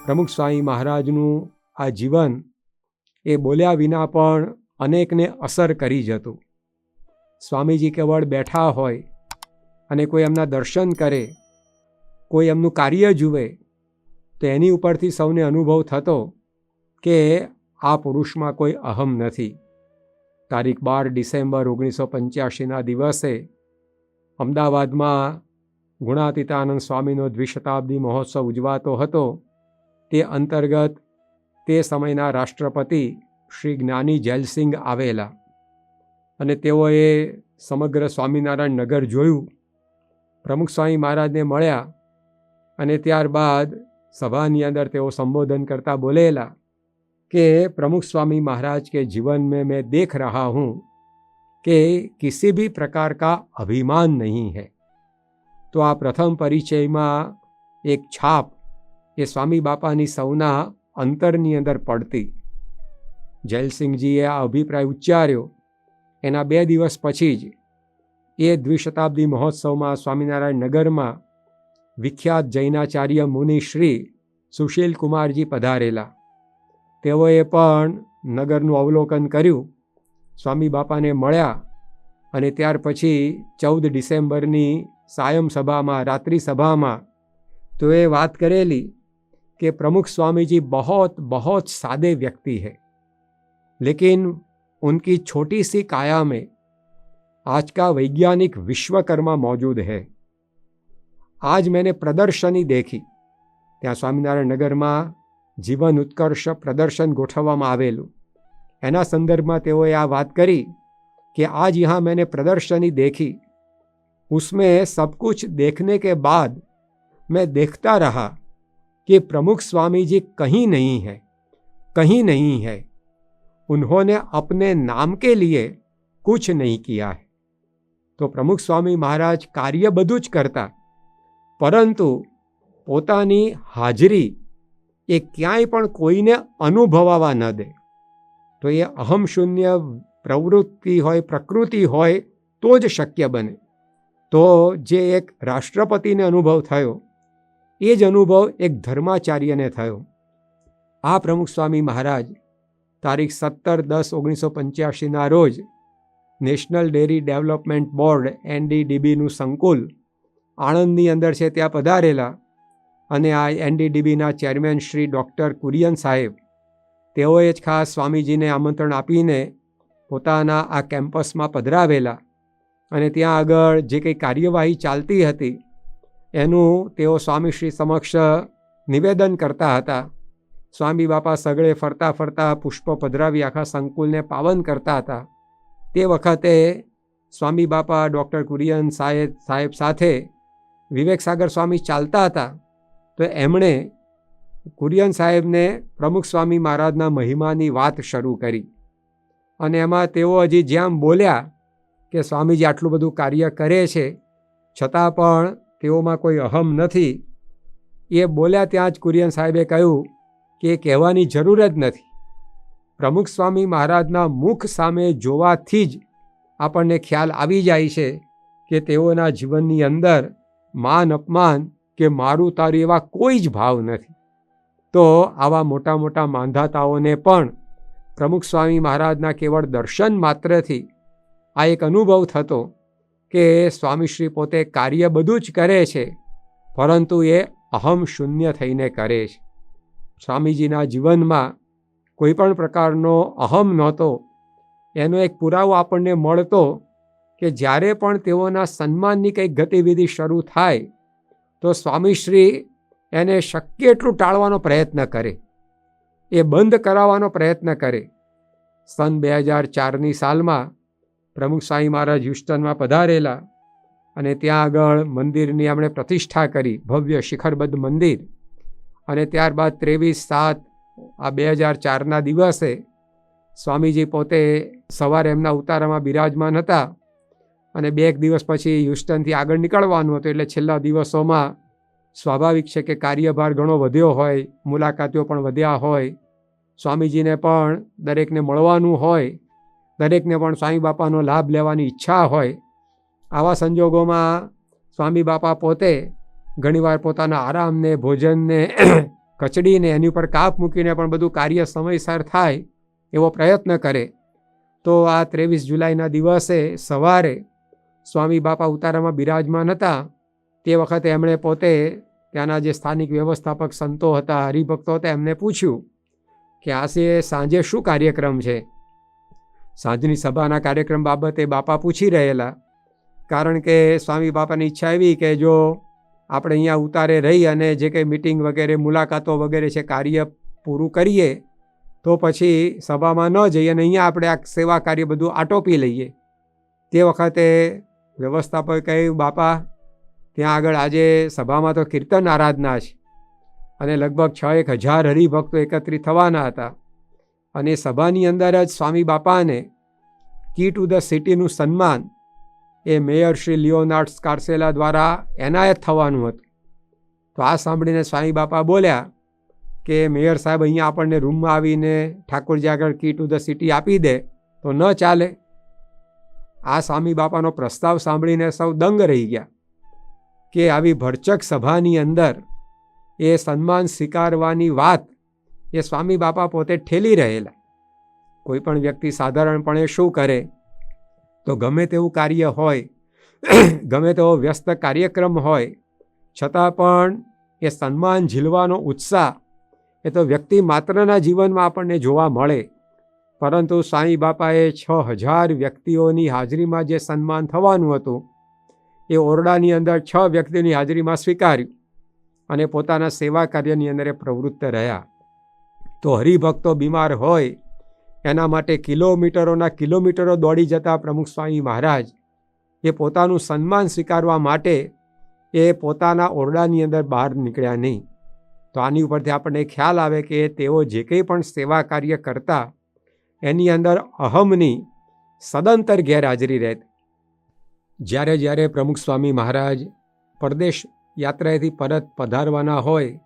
પ્રમુખ સ્વામી મહારાજનું આ જીવન એ બોલ્યા વિના પણ અનેકને અસર કરી જતું. સ્વામીજી કેવળ બેઠા હોય અને કોઈ એમના દર્શન કરે, કોઈ એમનું કાર્ય જુએ, તો એની ઉપરથી સૌને અનુભવ થતો કે આ પુરુષમાં કોઈ અહમ નથી. તારીખ 12 ડિસેમ્બર 1985ના દિવસે અમદાવાદમાં ગુણાતીતાનંદ સ્વામીનો દ્વિશતાબ્દી મહોત્સવ ઉજવાતો હતો. તે અંતર્ગત તે સમયના રાષ્ટ્રપતિ શ્રી જ્ઞાની જૈલસિંહ આવેલા અને તેઓએ સમગ્ર સ્વામિનારાયણ નગર જોયું. પ્રમુખ સ્વામી મહારાજને મળ્યા અને ત્યારબાદ સભાની અંદર તેઓ સંબોધન કરતા બોલેલા कि प्रमुख स्वामी महाराज के जीवन में मैं देख रहा हूँ कि किसी भी प्रकार का अभिमान नहीं है. तो आ प्रथम परिचय में एक छाप ये स्वामी बापानी सौना अंतरनी अंदर पड़ती. जैलसिंहजीए आ अभिप्राय उच्चार्यो एना 2 दिवस पछी ज ए द्विशताब्दी महोत्सव में स्वामीनारायण नगर में विख्यात जैनाचार्य मुनि श्री सुशील कुमारजी पधारेला. तेओए पण नगरનું અવલોકન કર્યું, સ્વામી બાપાને મળ્યા અને ત્યાર પછી 14 ડિસેમ્બરની સાયમ સભામાં, રાત્રિ સભામાં तो ये बात करेली कि प्रमुख स्वामी जी बहुत बहुत सादे व्यक्ति है, लेकिन उनकी छोटी सी काया में आज का वैज्ञानिक विश्वकर्मा मौजूद है. आज मैंने प्रदर्शनी देखी, त्या स्वामीनारायण नगर में जीवन उत्कर्ष प्रदर्शन गोठववामां आवेलुं. एना संदर्भ में तेओए आ बात करी कि आज यहाँ मैंने प्रदर्शनी देखी, उसमें सब कुछ देखने के बाद मैं देखता रहा कि प्रमुख स्वामी जी कहीं नहीं है, कहीं नहीं है. उन्होंने अपने नाम के लिए कुछ नहीं किया है. तो प्रमुख स्वामी महाराज कार्य बधुं ज करता, परंतु पोतानी हाजरी એ ક્યાંય પણ કોઈને અનુભવવા ન દે. તો એ અહમ શૂન્ય પ્રવૃત્તિ હોય, પ્રકૃતિ હોય તો જ શક્ય બને. તો જે એક રાષ્ટ્રપતિને અનુભવ થયો એ જ અનુભવ એક ધર્માચાર્યને થયો. આ પ્રમુખ સ્વામી મહારાજ તારીખ 17/10/1985ના રોજ નેશનલ ડેરી ડેવલપમેન્ટ બોર્ડ NDDBનું સંકુલ આણંદની અંદર છે ત્યાં પધારેલા અને આ NDDBના ચેરમેન શ્રી ડૉક્ટર કુરિયન સાહેબ તેઓએ જ ખાસ સ્વામીજીને આમંત્રણ આપીને પોતાના આ કેમ્પસમાં પધરાવેલા અને ત્યાં આગળ જે કંઈ કાર્યવાહી ચાલતી હતી એનું તેઓ સ્વામીશ્રી સમક્ષ નિવેદન કરતા હતા. સ્વામી બાપા સગળે ફરતા ફરતા પુષ્પ પધરાવી આખા સંકુલને પાવન કરતા હતા. તે વખતે સ્વામી બાપા ડૉક્ટર કુરિયન સાહેબ સાથે વિવેક સાગર સ્વામી ચાલતા હતા. તો એમણે કુરિયન સાહેબને પ્રમુખ સ્વામી મહારાજના મહિમાની વાત શરૂ કરી અને એમાં તેઓ હજી જેમ બોલ્યા કે સ્વામીજી આટલું બધું કાર્ય કરે છે છતાં પણ તેઓમાં કોઈ અહમ નથી, એ બોલ્યા ત્યાં જ કુરિયન સાહેબે કહ્યું કે એ કહેવાની જરૂર જ નથી. પ્રમુખ સ્વામી મહારાજના મુખ સામે જોવાથી જ આપણને ખ્યાલ આવી જાય છે કે તેઓના જીવનની અંદર માન અપમાન કે મારું તારું એવા કોઈ જ ભાવ નથી. તો આવા મોટા મોટા માંધાતાઓને પણ પ્રમુખ સ્વામી મહારાજના કેવળ દર્શન માત્રથી આ એક અનુભવ થતો કે સ્વામીશ્રી પોતે કાર્ય બધું જ કરે છે, પરંતુ એ અહમ શૂન્ય થઈને કરે છે. સ્વામીજીના જીવનમાં કોઈ પણ પ્રકારનો અહમ નહોતો. એનો એક પુરાવો આપણને મળતો કે જ્યારે પણ તેઓના સન્માનની કંઈક ગતિવિધિ શરૂ થાય તો સ્વામીશ્રી એને શક્ય એટલું ટાળવાનો પ્રયત્ન કરે, એ બંધ કરાવવાનો પ્રયત્ન કરે. સન 2004ની સાલમાં પ્રમુખ સ્વામી મહારાજ હ્યુસ્ટનમાં પધારેલા અને ત્યાં આગળ મંદિરની એમણે પ્રતિષ્ઠા કરી, ભવ્ય શિખરબદ્ધ મંદિર. અને ત્યારબાદ 23/7/2004ના દિવસે સ્વામીજી પોતે સવારે એમના ઉતારામાં બિરાજમાન હતા અને 2 દિવસ પછી હ્યુસ્ટનથી આગળ નીકળવાનું હતું. એટલે છેલ્લા દિવસોમાં સ્વાભાવિક છે કે કાર્યભાર ઘણો વધ્યો હોય, મુલાકાતીઓ પણ વધ્યા હોય, સ્વામીજીને પણ દરેકને મળવાનું હોય, દરેકને પણ સ્વામી બાપાનો લાભ લેવાની ઈચ્છા હોય. આવા સંજોગોમાં સ્વામી બાપા પોતે ઘણીવાર પોતાના આરામને, ભોજનને કચડીને એની ઉપર કાપ મૂકીને પણ બધું કાર્ય સમયસર થાય એવો પ્રયત્ન કરે. તો આ 23 જુલાઈના દિવસે સવારે સ્વામી બાપા ઉતારામાં બિરાજમાન હતા. તે વખતે એમણે પોતે ત્યાંના જે સ્થાનિક વ્યવસ્થાપક સંતો હતા, હરિભક્તો હતા, એમને પૂછ્યું કે આજે સાંજે શું કાર્યક્રમ છે. સાંજની સભાના કાર્યક્રમ બાબતે બાપા પૂછી રહેલા, કારણ કે સ્વામી બાપાની ઈચ્છા એવી કે જો આપણે અહીંયા ઉતારે રહી અને જે કંઈ મિટિંગ વગેરે મુલાકાતો વગેરે છે કાર્ય પૂરું કરીએ તો પછી સભામાં ન જઈએ અને અહીંયા આપણે આ સેવા કાર્ય બધું આટોપી લઈએ. તે વખતે વ્યવસ્થાપકે કહ્યું, બાપા ત્યાં આગળ આજે સભામાં તો કીર્તન આરાધના છે અને લગભગ 6,000 હરિભક્તો એકત્રિત થવાના હતા અને સભાની અંદર જ સ્વામી બાપાને કી ટુ ધ સિટીનું સન્માન એ મેયર શ્રી લિયોનાર્ડ સ્કાર્સેલા દ્વારા એનાયત થવાનું હતું. તો આ સાંભળીને સ્વામી બાપા બોલ્યા કે મેયર સાહેબ અહીંયા આપણને રૂમમાં આવીને ઠાકોરજી આગળ કી ટુ ધ સિટી આપી દે તો ન ચાલે. આ સ્વામી બાપાનો પ્રસ્તાવ સાંભળીને સૌ દંગ રહી ગયા કે આવી ભરચક સભાની અંદર એ સન્માન સ્વીકારવાની વાત એ સ્વામી બાપા પોતે ઠેલી રહેલા. કોઈ પણ વ્યક્તિ સાધારણપણે શું કરે તો ગમે તેવું કાર્ય હોય, ગમે તેવો વ્યસ્ત કાર્યક્રમ હોય, છતાં પણ એ સન્માન ઝીલવાનો ઉત્સાહ એ તો વ્યક્તિ માત્રના જીવનમાં આપણને જોવા મળે. પરંતુ સ્વામી બાપાએ 6,000 વ્યક્તિઓની હાજરીમાં જે સન્માન થવાનું હતું એ ઓરડાની અંદર 6 વ્યક્તિઓની હાજરીમાં સ્વીકાર્યું અને પોતાના સેવા કાર્યની અંદર એ પ્રવૃત્ત રહ્યા. તો હરિભક્તો બીમાર હોય એના માટે કિલોમીટરોના કિલોમીટરો દોડી જતા પ્રમુખ સ્વામી મહારાજ એ પોતાનું સન્માન સ્વીકારવા માટે એ પોતાના ઓરડાની અંદર બહાર નીકળ્યા નહીં. તો આની ઉપરથી આપણને ખ્યાલ આવે કે તેઓ જે કંઈ પણ સેવા કાર્ય કરતા એની અંદર અહમની સદંતર ગેરહાજરી રહેતી. જ્યારે જ્યારે પ્રમુખ સ્વામી મહારાજ પરદેશ યાત્રાએથી પરત પધારવાના હોય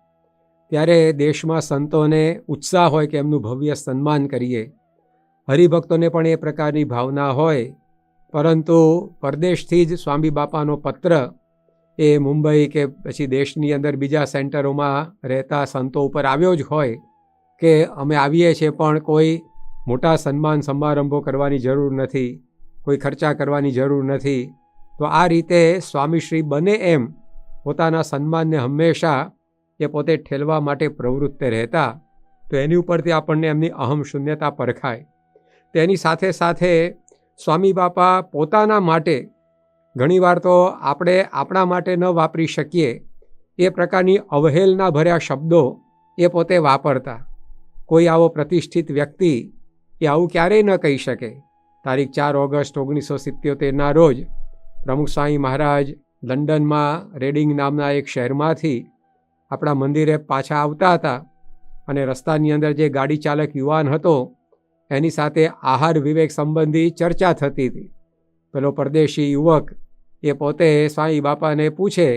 ત્યારે દેશમાં સંતોને ઉત્સાહ હોય કે એમનું ભવ્ય સન્માન કરીએ. હરિભક્તોને પણ એ પ્રકારની ભાવના હોય. પરંતુ પરદેશથી જ સ્વામી બાપાનો પત્ર એ મુંબઈ કે પછી દેશની અંદર બીજા સેન્ટરોમાં રહેતા સંતો ઉપર આવ્યો જ હોય કે અમે આવીએ છીએ પણ કોઈ મોટા સન્માન સમારંભો કરવાની જરૂર નથી, કોઈ ખર્ચા કરવાની જરૂર નથી. તો આ રીતે સ્વામીશ્રી બને એમ પોતાના સન્માનને હંમેશા એ પોતે ઠેલવા માટે પ્રવૃત્ત રહેતા. તો એની ઉપરથી આપણને એમની અહમ શૂન્યતા પરખાય. તેની સાથે સાથે સ્વામી બાપા પોતાના માટે ઘણીવાર તો આપણે આપણા માટે ન વાપરી શકીએ એ પ્રકારની અવહેલના ભર્યા શબ્દો એ પોતે વાપરતા. કોઈ આવો પ્રતિષ્ઠિત વ્યક્તિ એ આવું ક્યારેય ન કહી શકે. તારીખ 4 ઓગસ્ટ 1977ના રોજ પ્રમુખ સ્વામી મહારાજ લંડનમાં રેડિંગ નામના એક શહેરમાંથી આપણા મંદિરે પાછા આવતા હતા અને રસ્તાની અંદર જે ગાડી ચાલક યુવાન હતો એની સાથે આહાર વિવેક સંબંધી ચર્ચા થતી હતી. પેલો પરદેશી યુવક એ પોતે સ્વામી બાપાને પૂછે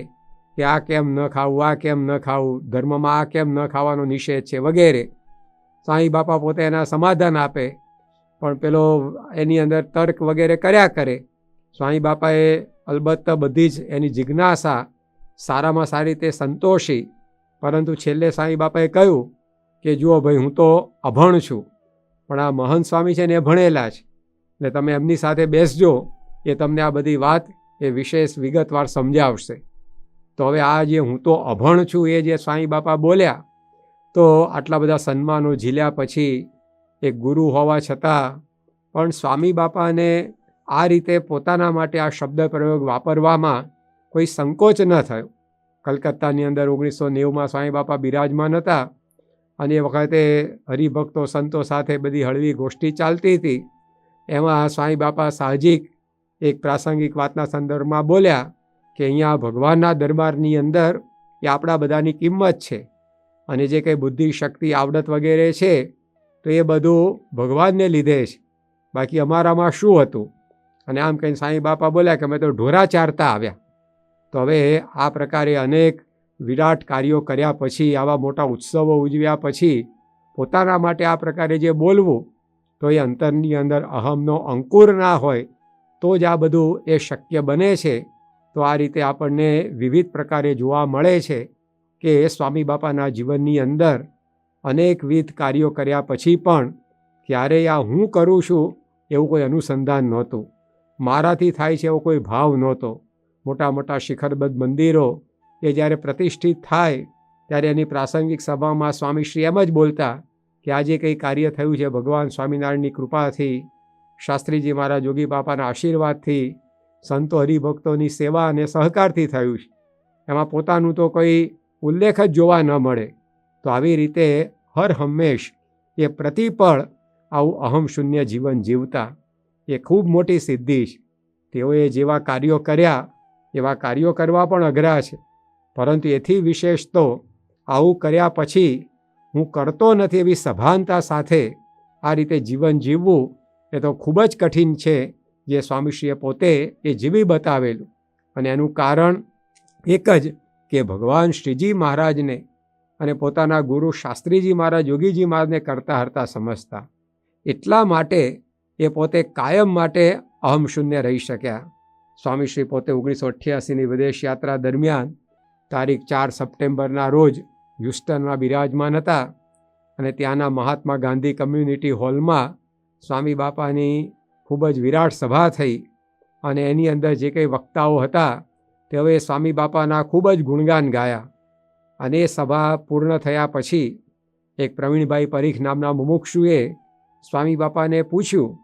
કે આ કેમ ન ખાવું, આ કેમ ન ખાવું, ધર્મમાં આ કેમ ન ખાવાનો નિષેધ છે વગેરે. સ્વામી બાપા પોતે એના સમાધાન આપે પણ પેલો એની અંદર તર્ક વગેરે કર્યા કરે. સ્વામી બાપાએ અલબત્ત બધી જ એની જિજ્ઞાસા સારામાં સારી રીતે સંતોષી. પરંતુ છેલ્લે સ્વામી બાપાએ કહ્યું કે જુઓ ભાઈ, હું તો અભણ છું પણ આ મહંત સ્વામી છે ને એ ભણેલા છે ને તમે એમની સાથે બેસજો, એ તમને આ બધી વાત એ વિશેષ વિગતવાર સમજાવશે. તો હવે આ જે હું તો અભણ છું એ જે સ્વામી બાપા બોલ્યા, તો આટલા બધા સન્માનો ઝીલ્યા પછી એક ગુરુ હોવા છતાં પણ સ્વામી બાપાને આ રીતે પોતાના માટે આ શબ્દ પ્રયોગ વાપરવામાં કોઈ સંકોચ ન થયો. કલકત્તાની અંદર 1990માં સ્વામી બાપા બિરાજમાન હતા અને એ વખતે હરિભક્તો સંતો સાથે બધી હળવી ગોષ્ઠી ચાલતી હતી. એમાં સ્વામી બાપા સાહજિક એક પ્રાસંગિક વાતના સંદર્ભમાં બોલ્યા કે અહીંયા ભગવાનના દરબારની અંદર એ આપણા બધાની કિંમત છે અને જે કંઈ બુદ્ધિ શક્તિ આવડત વગેરે છે તો એ બધું ભગવાનને લીધે છે, બાકી અમારામાં શું હતું. અને આમ કહીને સ્વામી બાપા બોલ્યા કે અમે તો ઢોરા ચારતા આવ્યા. તો હવે આ પ્રકારે અનેક વિરાટ કાર્યો કર્યા પછી, આવા મોટા ઉત્સવો ઉજવ્યા પછી પોતાના માટે આ પ્રકારે જે બોલવું, તો એ અંતરની અંદર અહમનો અંકુર ના હોય તો જ આ બધું એ શક્ય બને છે. તો આ રીતે આપણને વિવિધ પ્રકારે જોવા મળે છે કે એ સ્વામી બાપાના જીવનની અંદર અનેકવિધ કાર્યો કર્યા પછી પણ ક્યારેય આ હું કરું છું એવું કોઈ અનુસંધાન નહોતું. મારાથી થાય છે એવો કોઈ ભાવ નહોતો. મોટા મોટા શિખરબદ્ધ મંદિરો એ જ્યારે પ્રતિષ્ઠિત થાય ત્યારે એની પ્રાસંગિક સભામાં સ્વામીશ્રી એમ જ બોલતા કે આજે કંઈ કાર્ય થયું છે ભગવાન સ્વામિનારાયણની કૃપાથી, શાસ્ત્રીજી મહારાજ યોગી બાપાના આશીર્વાદથી, સંતો હરિભક્તોની સેવા અને સહકારથી થયું છે. એમાં પોતાનું તો કોઈ ઉલ્લેખ જ જોવા ન મળે. તો આવી રીતે હર હંમેશ એ પ્રતિપળ આવું અહમશૂન્ય જીવન જીવતા એ ખૂબ મોટી સિદ્ધિ છે. તેઓએ જેવા કાર્યો કર્યા એવા કાર્યો કરવા પણ અઘરા છે, પરંતુ એથી વિશેષ તો આવું કર્યા પછી હું કરતો નથી એવી સભાનતા સાથે આ રીતે જીવન જીવવું એ તો ખૂબ જ કઠિન છે, જે સ્વામીશ્રીએ પોતે એ જીવી બતાવેલું. અને એનું કારણ એક જ કે ભગવાન શ્રીજી મહારાજને અને પોતાના ગુરુ શાસ્ત્રીજી મહારાજ યોગીજી મહારાજને કરતા હરતા સમજતા. એટલા માટે એ પોતે કાયમ માટે અહમશૂન્ય રહી શક્યા. સ્વામીશ્રી પોતે 1988ની વિદેશ યાત્રા દરમિયાન તારીખ 4 સપ્ટેમ્બરના રોજ હ્યુસ્ટનમાં બિરાજમાન હતા અને ત્યાંના મહાત્મા ગાંધી કમ્યુનિટી હોલમાં સ્વામી બાપાની ખૂબ જ વિરાટ સભા થઈ અને એની અંદર જે કંઈ વક્તાઓ હતા તેઓએ સ્વામી બાપાના ખૂબ જ ગુણગાન ગાયા. અને એ સભા પૂર્ણ થયા પછી એક પ્રવીણભાઈ પરીખ નામના મુમુક્ષુએ સ્વામી બાપાને પૂછ્યું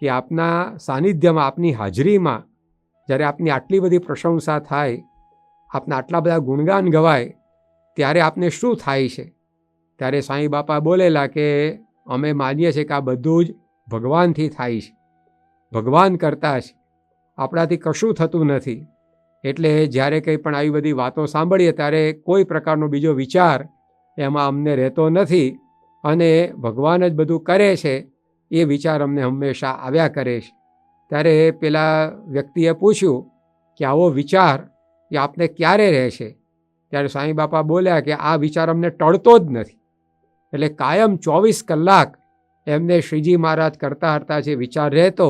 કે આપના સાનિધ્યમાં, આપની હાજરીમાં જ્યારે આપની આટલી બધી પ્રશંસા થાય, આપના આટલા બધા ગુણગાન ગવાય, ત્યારે આપને શું થાય છે? ત્યારે સ્વામી બાપા બોલેલા કે અમે માનીએ છીએ કે આ બધું જ ભગવાનથી થાય છે, ભગવાન કરતા છે, આપણાથી કશું થતું નથી. એટલે જ્યારે કંઈ પણ આવી બધી વાતો સાંભળીએ ત્યારે કોઈ પ્રકારનો બીજો વિચાર એમાં અમને રહેતો નથી અને ભગવાન જ બધું કરે છે એ વિચાર અમને હંમેશા આવ્યા કરે છે. ત્યારે પેલા વ્યક્તિએ પૂછ્યું કે આવો વિચાર એ આપને ક્યારે રહે છે? ત્યારે સ્વામી બાપા બોલ્યા કે આ વિચાર અમને ટળતો જ નથી. એટલે કાયમ 24 કલાક એમને શ્રીજી મહારાજ કરતા હરતા જે વિચાર રહેતો,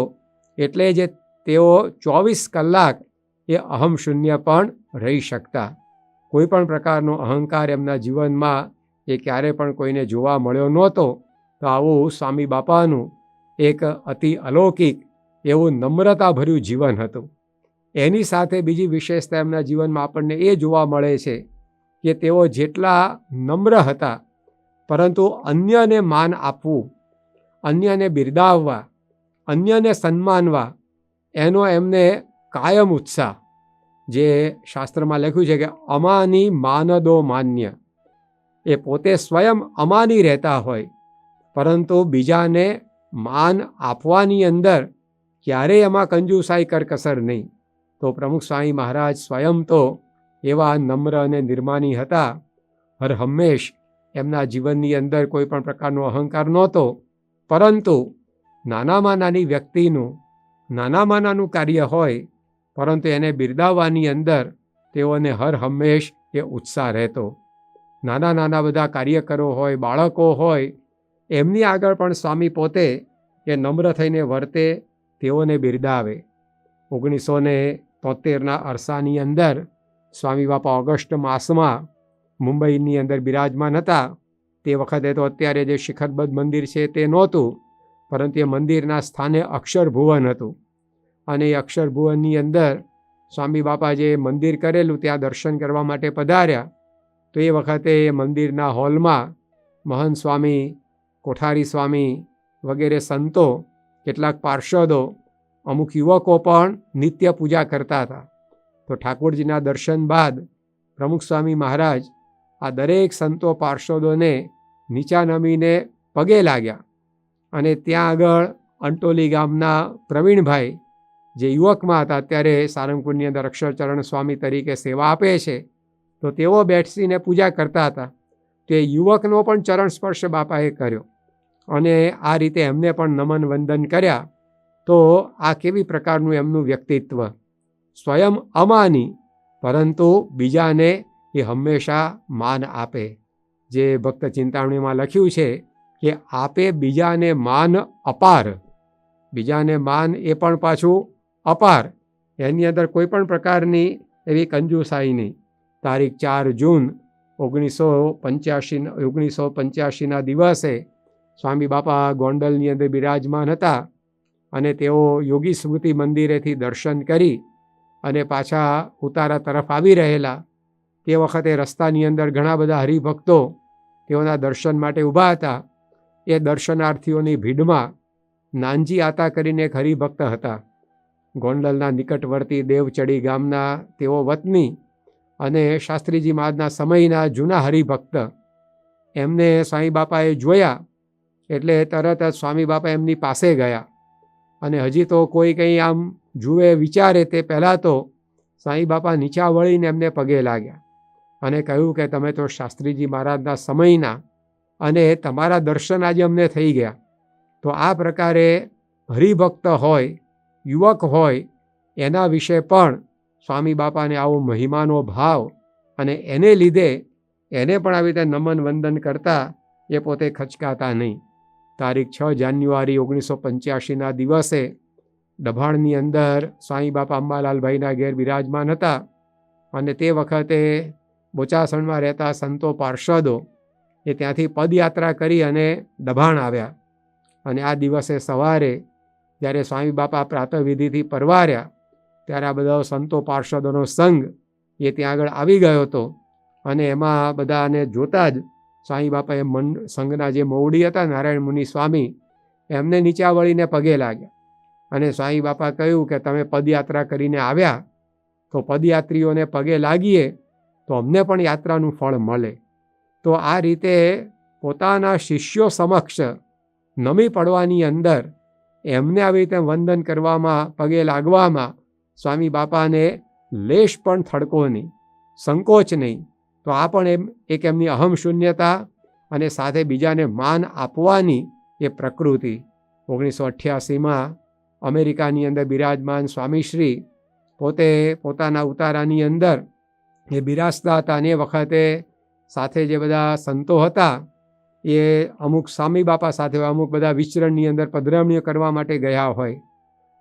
એટલે જે તેઓ 24 કલાક એ અહમશૂન્ય પણ રહી શકતા. કોઈ પણ પ્રકારનો અહંકાર એમના જીવનમાં એ ક્યારે પણ કોઈને જોવા મળ્યો નહોતો. તો આવું સ્વામી બાપાનું એક અતિ અલૌકિક એવું નમ્રતાભર્યું જીવન હતું. એની સાથે બીજી વિશેષતા એમના જીવનમાં આપણને એ જોવા મળે છે કે તેઓ જેટલા નમ્ર હતા, પરંતુ અન્યને માન આપવું, અન્યને બિરદાવવા, અન્યને સન્માનવા એનો એમને કાયમ ઉત્સાહ. જે શાસ્ત્રમાં લખ્યું છે કે અમાની માનદો માન્ય, એ પોતે સ્વયં અમાની રહેતા હોય, પરંતુ બીજાને માન આપવાની અંદર ક્યારેય એમાં કંજુસાઈ કરકસર નહીં. તો પ્રમુખ સ્વામી મહારાજ સ્વયં તો એવા નમ્ર અને નિર્માની હતા. હર હંમેશ એમના જીવનની અંદર કોઈ પણ પ્રકારનો અહંકાર નહોતો, પરંતુ નાનામાં નાની વ્યક્તિનું નાનામાં નાનું કાર્ય હોય, પરંતુ એને બિરદાવવાની અંદર તેઓને હર હંમેશ એ ઉત્સાહ રહેતો. નાના નાના બધા કાર્યકરો હોય, બાળકો હોય, એમની આગળ પણ સ્વામી પોતે એ નમ્ર થઈને વર્તે, તેઓને બિરદાવે. 1973ના અરસાની અંદર સ્વામી બાપા ઓગસ્ટ માસમાં મુંબઈની અંદર બિરાજમાન હતા. તે વખતે તો અત્યારે જે શિખરબદ્ધ મંદિર છે તે નહોતું, પરંતુ એ મંદિરના સ્થાને અક્ષરભુવન હતું. અને એ અક્ષરભુવનની અંદર સ્વામી બાપા જે મંદિર કરેલું ત્યાં દર્શન કરવા માટે પધાર્યા. તો એ વખતે એ મંદિરના હોલમાં મહંત સ્વામી, કોઠારી સ્વામી વગેરે સંતો, કેટલાક પાર્ષદો, અમુક યુવકો પણ નિત્ય પૂજા કરતા હતા. તો ઠાકોરજીના દર્શન બાદ પ્રમુખ સ્વામી મહારાજ આ દરેક સંતો પાર્ષદોને નીચા નમીને પગે લાગ્યા. અને ત્યાં આગળ અંટોલી ગામના પ્રવીણભાઈ, જે યુવકમાં હતા, અત્યારે સારંગપુરની અંદર અક્ષરચરણ સ્વામી તરીકે સેવા આપે છે, તો તેઓ બેસીને પૂજા કરતા હતા. તે યુવકનો પણ ચરણ સ્પર્શ બાપાએ કર્યો અને આ રીતે એમને પણ નમન વંદન કર્યા. તો આ કેવી પ્રકારનું એમનું વ્યક્તિત્વ, સ્વયં અમાની, પરંતુ બીજાને એ હંમેશા માન આપે. જે ભક્ત ચિંતામણીમાં લખ્યું છે કે આપે બીજાને માન અપાર, બીજાને માન એ પણ પાછું અપાર, એની અંદર કોઈ પણ પ્રકારની એવી કંજુસાઈ નહીં. તારીખ 4 જૂન 1985ના દિવસે સ્વામી બાપા ગોંડલની અંદર બિરાજમાન હતા અને તેઓ યોગી સ્મૃતિ મંદિરેથી દર્શન કરી અને પાછા ઉતારા તરફ આવી રહેલા. તે વખતે રસ્તાની અંદર ઘણા બધા હરિભક્તો તેઓના દર્શન માટે ઊભા હતા. એ દર્શનાર્થીઓની ભીડમાં નાનજી આતા કરીને એક હરિભક્ત હતા. ગોંડલના નિકટવર્તી દેવચડી ગામના તેઓ વતની અને શાસ્ત્રીજી મહારાજના સમયના જૂના હરિભક્ત. એમને સ્વામી બાપાએ જોયા એટલે તરત જ સ્વામી બાપા એમની પાસે ગયા અને હજી તો કોઈ કંઈ આમ જુએ વિચારે તે પહેલાં તો સ્વામી બાપા નીચા વળીને એમને પગે લાગ્યા અને કહ્યું કે તમે તો શાસ્ત્રીજી મહારાજના સમયના અને તમારા દર્શન આજે અમને થઈ ગયા. તો આ પ્રકારે હરિભક્ત હોય, યુવક હોય, એના વિશે પણ સ્વામી બાપાને આવો મહિમાનો ભાવ અને એને લીધે એને પણ આવી રીતે નમન વંદન કરતા એ પોતે ખચકાતા નહીં. તારીખ 6 જાન્યુઆરી 1985ના દિવસે ડભાણની અંદર સ્વામી બાપા અંબાલાલભાઈના ઘેર બિરાજમાન હતા અને તે વખતે બોચાસણમાં રહેતા સંતો પાર્ષદો એ ત્યાંથી પદયાત્રા કરી અને દભાણ આવ્યા અને આ દિવસે સવારે જ્યારે સ્વામી બાપા પ્રાતઃવિધિથી પરવાર્યા ત્યારે આ બધા સંતો પાર્ષદોનો સંઘ એ ત્યાં આગળ આવી ગયો હતો અને એમાં બધાને જોતા જ સ્વામી બાપાએ સંઘના જે મોવડી હતા નારાયણ મુનિ સ્વામી એમને નીચા વળીને પગે લાગ્યા અને સ્વામી બાપા કહ્યું કે તમે પદયાત્રા કરીને આવ્યા તો પદયાત્રીઓને પગે લાગીએ તો અમને પણ યાત્રાનું ફળ મળે. તો આ રીતે પોતાના શિષ્યો સમક્ષ નમી પડવાની અંદર એમને આવી રીતે વંદન કરવામાં, પગે લાગવામાં સ્વામી બાપાને લેશ પણ થડકો નહીં, સંકોચ નહીં. તો આ પણ એક એમની અહમ શૂન્યતા અને સાથે બીજાને માન આપવાની એ પ્રકૃતિ. 1988માં અમેરિકાની અંદર બિરાજમાન સ્વામીશ્રી પોતે પોતાના ઉતારાની અંદર એ બિરાજતા હતા અને એ વખતે સાથે જે બધા સંતો હતા એ અમુક સ્વામી બાપા સાથે અમુક બધા વિચરણની અંદર પધરામણીઓ કરવા માટે ગયા હોય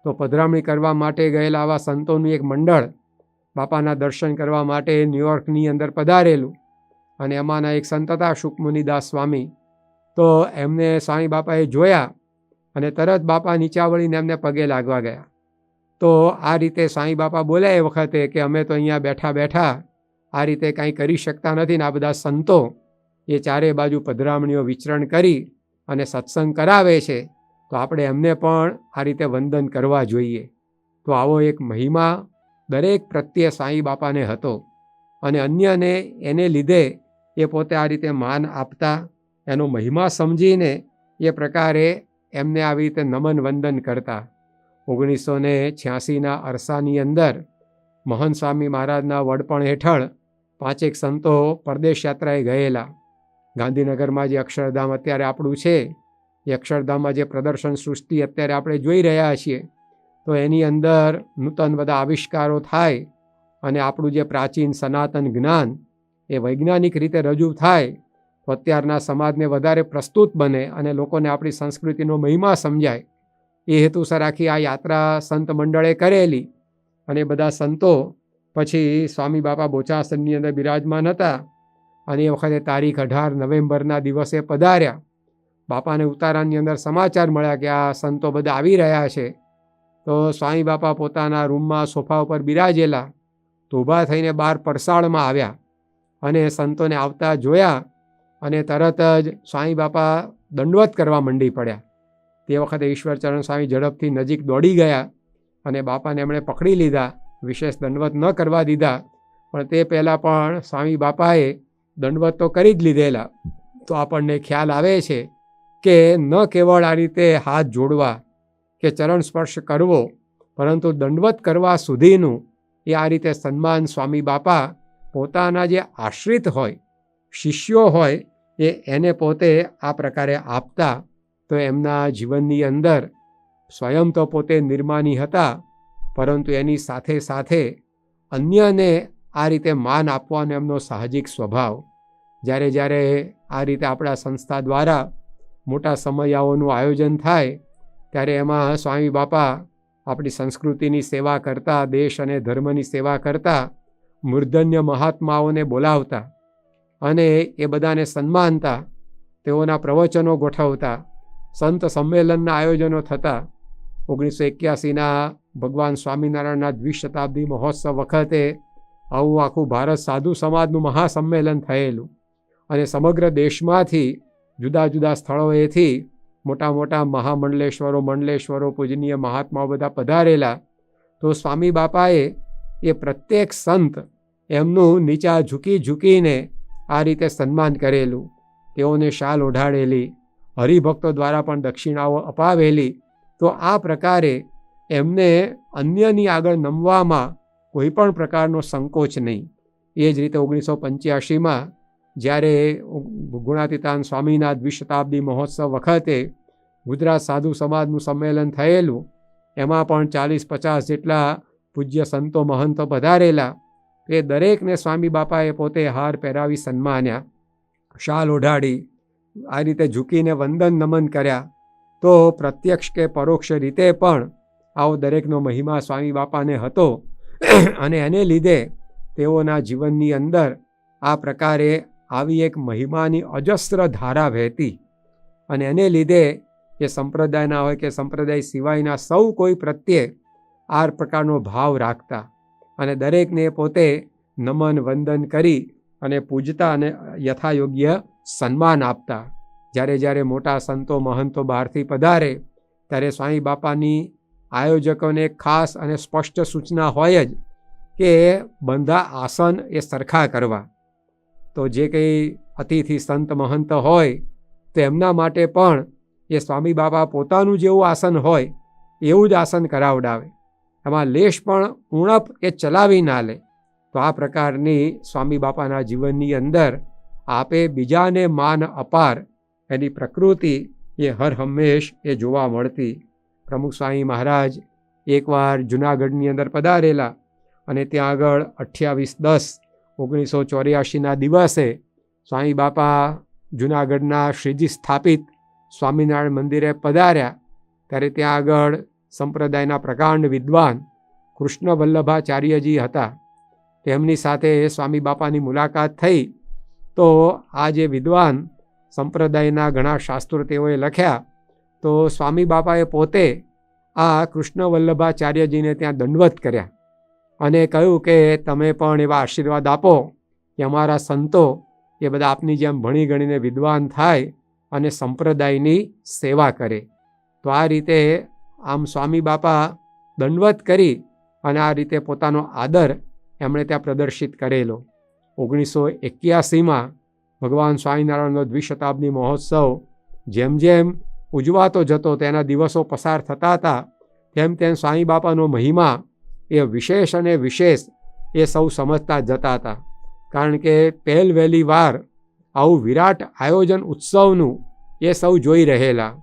તો પધરામણી કરવા માટે ગયેલા આવા સંતોનું એક મંડળ બાપાના દર્શન કરવા માટે ન્યુયોર્કની અંદર પધારેલું અને એમાંના એક સંત હતા શુકમુનિદાસ સ્વામી. તો એમને સ્વામી બાપાએ જોયા અને તરત બાપા નીચા વળીને એમને પગે લાગવા ગયા. તો આ રીતે સ્વામી બાપા બોલ્યા એ વખતે કે અમે તો અહીંયા બેઠા બેઠા આ રીતે કાંઈ કરી શકતા નથી ને આ બધા સંતો એ ચારે બાજુ પધરામણીઓ વિચરણ કરી અને સત્સંગ કરાવે છે તો આપણે એમને પણ આ રીતે વંદન કરવા જોઈએ. તો આવો એક મહિમા દરેક પ્રત્યે સ્વામી બાપાને હતો અને અન્યને એને લીધે એ પોતે આ રીતે માન આપતા, એનો મહિમા સમજીને એ પ્રકારે એમને આવી રીતે નમન વંદન કરતા. 1986ના અરસાની અંદર મહંત સ્વામી મહારાજના વડપણ હેઠળ 5 સંતો પરદેશ યાત્રાએ ગયેલા. ગાંધીનગરમાં જે અક્ષરધામ અત્યારે આપણું છે એ અક્ષરધામમાં જે પ્રદર્શન સૃષ્ટિ અત્યારે આપણે જોઈ રહ્યા છીએ તો એની અંદર નૂતન બધા આવિષ્કારો થાય અને આપણું જે પ્રાચીન સનાતન જ્ઞાન એ વૈજ્ઞાનિક રીતે રજૂ થાય તો અત્યારના સમાજને વધારે પ્રસ્તુત બને અને લોકોને આપણી સંસ્કૃતિનો મહિમા સમજાય. એ હેતુસર આખી આ યાત્રા સંત મંડળે કરેલી અને બધા સંતો પછી સ્વામી બાપા બોચાસણની અંદર બિરાજમાન હતા અને એ વખતે તારીખ 18 નવેમ્બરના દિવસે પધાર્યા. બાપાને ઉતારાની અંદર સમાચાર મળ્યા કે આ સંતો બધા આવી રહ્યા છે. તો સ્વામી બાપા પોતાના રૂમમાં સોફા ઉપર બિરાજેલા તો ઊભા થઈને બહાર પરસાળમાં આવ્યા અને સંતોને આવતા જોયા અને તરત જ સ્વામી બાપા દંડવત કરવા મંડી પડ્યા. તે વખતે ઈશ્વરચરણ સ્વામી ઝડપથી નજીક દોડી ગયા અને બાપાને એમણે પકડી લીધા. વિશેષ દંડવત ન કરવા દીધા પણ તે પહેલાં પણ સ્વામી બાપાએ દંડવત તો કરી જ લીધેલા. તો આપણને ખ્યાલ આવે છે કે ન કેવળ આ રીતે હાથ જોડવા કે ચરણ સ્પર્શ કરવો પરંતુ દંડવત કરવા સુધીનું એ આ રીતે સન્માન સ્વામી બાપા પોતાના જે આશ્રિત હોય, શિષ્યો હોય એને પોતે આ પ્રકારે આપતા. તો એમના જીવનની અંદર સ્વયં તો પોતે નિર્માની હતા પરંતુ એની સાથે સાથે અન્યને આ રીતે માન આપવાનો એમનો સાહજિક સ્વભાવ. જ્યારે જ્યારે આ રીતે આપણા સંસ્થા દ્વારા મોટા સમયાઓનું આયોજન થાય ત્યારે એમાં સ્વામી બાપા આપણી સંસ્કૃતિની સેવા કરતા, દેશ અને ધર્મની સેવા કરતા મૂર્ધન્ય મહાત્માઓને બોલાવતા અને એ બધાને સન્માનતા, તેઓના પ્રવચનો ગોઠવતા, સંત સંમેલનના આયોજનો થતા. 1981ના ભગવાન સ્વામિનારાયણના દ્વિશતાબ્દી મહોત્સવ વખતે આવું આખું ભારત સાધુ સમાજનું મહાસંમેલન થયેલું અને સમગ્ર દેશમાંથી જુદા જુદા સ્થળોએથી મોટા મોટા મંડલેશ્વરો પૂજનીય મહાત્માઓ બધા પધારેલા. તો સ્વામી બાપાએ એ પ્રત્યેક સંત એમનું નીચા ઝૂકીને આ રીતે સન્માન કરેલું, તેઓને શાલ ઓઢાડેલી, હરિભક્તો દ્વારા પણ દક્ષિણાઓ અપાવેલી. તો આ પ્રકારે એમને અન્યની આગળ નમવામાં કોઈ પણ પ્રકારનો સંકોચ નહીં. એ જ રીતે 1985માં જ્યારે ગુણાતીતાન સ્વામીના દ્વિશતાબ્દી મહોત્સવ વખતે ગુજરાત સાધુ સમાજનું સંમેલન થયેલું, એમાં પણ 40-50 જેટલા પૂજ્ય સંતો મહંતો પધારેલા. એ દરેકને સ્વામી બાપાએ પોતે હાર પહેરાવી સન્માન્યા, શાલ ઓઢાડી, આ રીતે ઝૂકીને વંદન નમન કર્યા. તો પ્રત્યક્ષ કે પરોક્ષ રીતે પણ આવો દરેકનો મહિમા સ્વામી બાપાને હતો અને એને લીધે તેઓના જીવનની અંદર આ પ્રકારે આવી એક મહિમાની અજસ્ર ધારા વહેતી અને એને લીધે એ સંપ્રદાયના હોય કે સંપ્રદાય સિવાયના સૌ કોઈ પ્રત્યે આ પ્રકારનો ભાવ રાખતા અને દરેકને પોતે નમન વંદન કરી અને પૂજતા અને યથાયોગ્ય સન્માન આપતા. જ્યારે મોટા સંતો મહંતો બહારથી પધારે ત્યારે સ્વામી બાપાની આયોજકોને ખાસ અને સ્પષ્ટ સૂચના હોય જ કે બંધા આસન એ સરખા કરવા. તો જે કંઈ અતિથિ સંત મહંત હોય તો એમના માટે પણ એ સ્વામી બાપા પોતાનું જેવું આસન હોય એવું જ આસન કરાવડાવે, એમાં લેશ પણ ઉણપ એ ચલાવી ના લે. તો આ પ્રકારની સ્વામી બાપાના જીવનની અંદર આપે બીજાને માન અપાર એની પ્રકૃતિ એ હર હંમેશ એ જોવા મળતી. પ્રમુખ સ્વામી મહારાજ એકવાર જૂનાગઢની અંદર પધારેલા અને ત્યાં આગળ 28/10/1984ના દિવસે સ્વામી બાપા જૂનાગઢના શ્રીજી સ્થાપિત સ્વામિનારાયણ મંદિરે પધાર્યા. ત્યારે ત્યાં આગળ સંપ્રદાયના પ્રકાંડ વિદ્વાન કૃષ્ણ વલ્લભાચાર્યજી હતા. તેમની સાથે સ્વામી બાપાની મુલાકાત થઈ. તો આ જે વિદ્વાન સંપ્રદાયના ઘણા શાસ્ત્રો તેઓએ લખ્યા. તો સ્વામી બાપાએ પોતે આ કૃષ્ણ વલ્લભાચાર્યજીને ત્યાં દંડવત કર્યા અને કહ્યું કે તમે પણ એવા આશીર્વાદ આપો કે અમારા સંતો એ બધા આપની જેમ ભણી ગણીને વિદ્વાન થાય અને સંપ્રદાયની સેવા કરે. તો આ રીતે આમ સ્વામી બાપા દંડવત કરી અને આ રીતે પોતાનો આદર એમણે ત્યાં પ્રદર્શિત કરેલો. 1981માં ભગવાન સ્વામિનારાયણનો દ્વિશતાબ્દી મહોત્સવ જેમ જેમ ઉજવાતો જતો, તેના દિવસો પસાર થતા હતા, તેમ સ્વામી બાપાનો મહિમા એ વિશેષ અને વિશેષ એ સૌ સમજતા જતા હતા. કારણ કે પહેલી વાર આવું વિરાટ આયોજન ઉત્સવનું એ સૌ જોઈ રહેલા.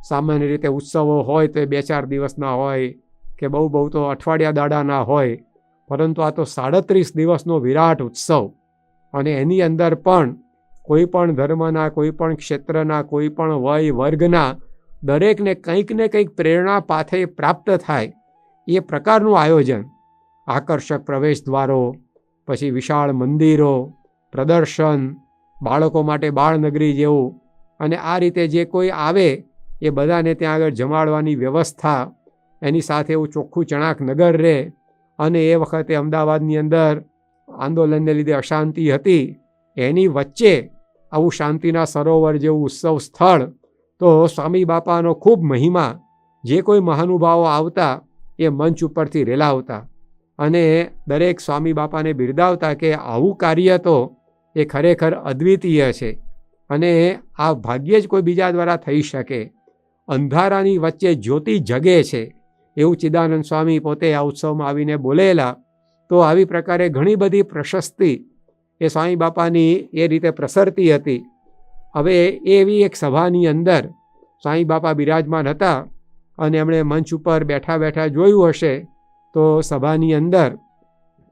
સામાન્ય રીતે ઉત્સવો હોય તો એ 2-4 દિવસના હોય કે બહુ તો અઠવાડિયા દાડાના હોય, પરંતુ આ તો 37 દિવસનો વિરાટ ઉત્સવ અને એની અંદર પણ કોઈ પણ ધર્મના, કોઈ પણ ક્ષેત્રના, કોઈ પણ વય વર્ગના દરેકને કંઈક ને કંઈક પ્રેરણા પાથે પ્રાપ્ત થાય એ પ્રકારનું આયોજન. આકર્ષક પ્રવેશ દ્વારો, પછી વિશાળ મંદિરો, પ્રદર્શન, બાળકો માટે બાળનગરી જેવું, અને આ રીતે જે કોઈ આવે એ બધાને ત્યાં આગળ જમાડવાની વ્યવસ્થા, એની સાથે એવું ચોખ્ખું ચણાક નગર રહે. અને એ વખતે અમદાવાદની અંદર આંદોલનને લીધે અશાંતિ હતી, એની વચ્ચે આવું શાંતિના સરોવર જેવું ઉત્સવ સ્થળ. તો સ્વામી બાપાનો ખૂબ મહિમા, જે કોઈ મહાનુભાવો આવતા એ મંચ ઉપરથી રેલાવતા અને દરેક સ્વામી બાપાને બિરદાવતા કે આવું કાર્ય તો એ ખરેખર અદ્વિતીય છે અને આ ભાગ્યે જ કોઈ બીજા દ્વારા થઈ શકે. અંધારાની વચ્ચે જ્યોતિ જગે છે એવું ચિદાનંદ સ્વામી પોતે આ ઉત્સવમાં આવીને બોલેલા. તો આવી પ્રકારે ઘણી બધી પ્રશસ્તિ એ સ્વામી બાપાની એ રીતે પ્રસરતી હતી. હવે એવી એક સભાની અંદર સ્વામી બાપા બિરાજમાન હતા અને એમણે મંચ ઉપર બેઠા જોયું હશે તો સભાની અંદર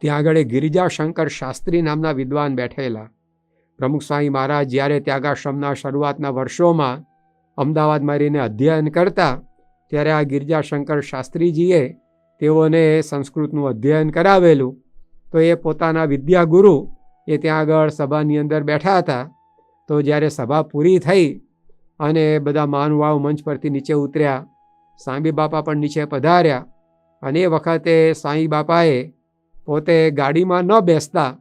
ત્યાં આગળ ગિરિજાશંકર શાસ્ત્રી નામના વિદ્વાન બેઠેલા. પ્રમુખ સ્વામી મહારાજ જ્યારે ત્યાગાશ્રમના શરૂઆતના વર્ષોમાં અમદાવાદમાં રહીને અધ્યયન કરતા, ત્યારે આ ગિરિજાશંકર શાસ્ત્રીજીએ તેઓને સંસ્કૃતનું અધ્યયન કરાવેલું. તો એ પોતાના વિદ્યાગુરુ એ ત્યાં આગળ સભાની અંદર બેઠા હતા. તો જ્યારે સભા પૂરી થઈ અને બધા મહાનુભાવ મંચ પરથી નીચે ઉતર્યા, સાંઈ બાપા પણ નીચે પધાર્યા. અને એ વખતે સાંઈ બાપાએ પોતે ગાડીમાં ન બેસતા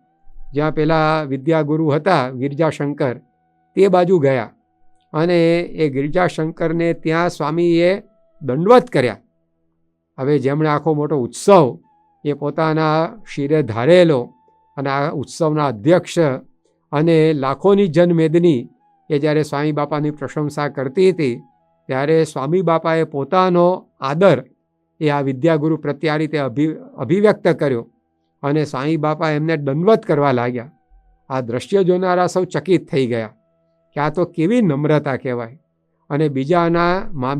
જ્યાં પેલા વિદ્યાગુરુ હતા ગિરજાશંકર તે બાજુ ગયા અને એ ગિરજાશંકરને ત્યાં સ્વામીએ દંડવત કર્યા. હવે જેમણે આખો મોટો ઉત્સવ એ પોતાના શિરે ધારેલો અને આ ઉત્સવના અધ્યક્ષ અને લાખોની જનમેદની એ જ્યારે સ્વામી બાપાની પ્રશંસા કરતી હતી ત્યારે સ્વામી બાપાએ પોતાનો આદર એ આ વિદ્યાગુરુ પ્રત્યે આ રીતે અભિવ્યક્ત કર્યો અને સ્વામી બાપા એમને દંડવત કરવા લાગ્યા. આ દ્રશ્ય જોનારા સૌ ચકિત થઈ ગયા કે આ તો કેવી નમ્રતા કહેવાય અને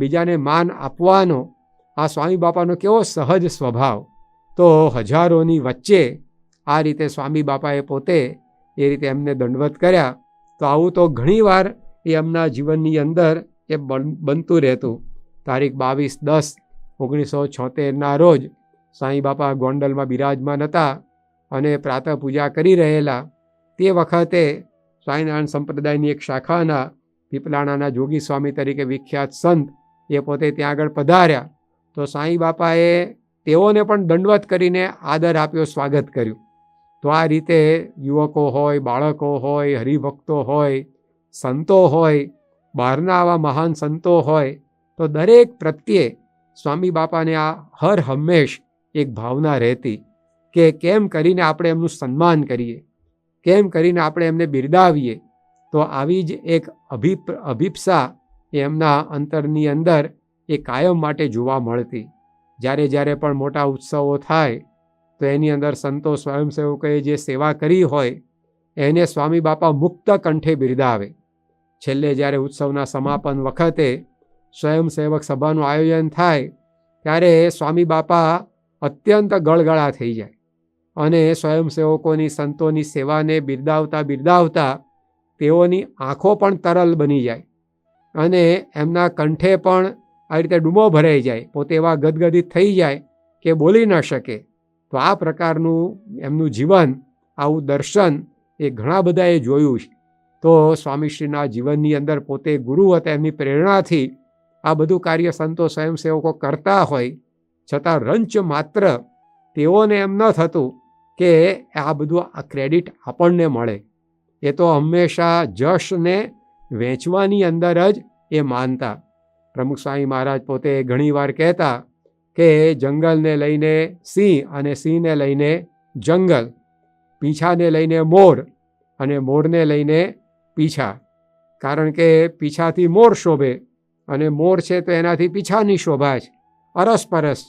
બીજાને માન આપવાનો આ સ્વામી બાપાનો કેવો સહજ સ્વભાવ. તો હજારોની વચ્ચે આ રીતે સ્વામી બાપાએ પોતે એ રીતે એમને દંડવત કર્યા. તો આવું તો ઘણીવાર એ એમના જીવનની અંદર એ બનતું રહેતું. તારીખ 22/10/1976 રોજ સાંઈ બાપા ગોંડલમાં બિરાજમાન હતા અને પ્રાતઃ પૂજા કરી રહેલા. તે વખતે સ્વામિનારાયણ સંપ્રદાયની એક શાખાના પીપલાણાના જોગી સ્વામી તરીકે વિખ્યાત સંત એ પોતે ત્યાં આગળ પધાર્યા. તો સાંઈ બાપાએ તેઓને પણ દંડવત કરીને આદર આપ્યો, સ્વાગત કર્યું. તો આ રીતે યુવકો હોય, બાળકો હોય, હરિભક્તો હોય, સંતો હોય, બહારના આવા મહાન સંતો હોય, તો દરેક પ્રત્યે સ્વામી બાપાને આ હર હંમેશ એક ભાવના રહેતી કે કેમ કરીને આપણે એમનું સન્માન કરીએ, કેમ કરીને આપણે એમને બિરદાવીએ. તો આવી જ એક અભિપ્સા એમના અંતરની અંદર એ કાયમ માટે જોવા મળતી. જ્યારે પણ મોટા ઉત્સવો થાય તો એની અંદર સંતો સ્વયંસેવકોએ જે સેવા કરી હોય એને સ્વામી બાપા મુક્ત કંઠે બિરદાવે. છેલ્લે જ્યારે ઉત્સવના સમાપન વખતે સ્વયંસેવક સભાનું આયોજન થાય ત્યારે સ્વામી બાપા અત્યંત ગળગળા થઈ જાય અને સ્વયંસેવકોની સંતોની સેવાને બિરદાવતા તેઓની આંખો પણ તરલ બની જાય અને એમના કંઠે પણ આ રીતે ડૂમો ભરાઈ જાય, પોતે એવા ગદગદિત થઈ જાય કે બોલી ન શકે. તો આ પ્રકારનું એમનું જીવન, આવું દર્શન એ ઘણા બધાએ જોયું છે. તો સ્વામીશ્રીના જીવનની અંદર પોતે ગુરુ હતા, એમની પ્રેરણાથી આ બધું કાર્ય સંતો સ્વયંસેવકો કરતા હોય છતાં રંચ માત્ર તેઓને એમ ન થતું કે આ બધું આ ક્રેડિટ આપણને મળે. એ તો હંમેશા જશને વેચવાની અંદર જ એ માનતા. પ્રમુખ સ્વામી મહારાજ પોતે ઘણીવાર કહેતા કે જંગલને લઈને સિંહ અને સિંહને લઈને જંગલ, પીંછાને લઈને મોર અને મોરને લઈને પીંછા. કારણ કે પીંછાથી મોર શોભે અને મોર છે તો એનાથી પીંછાની શોભા છે, અરસપરસ.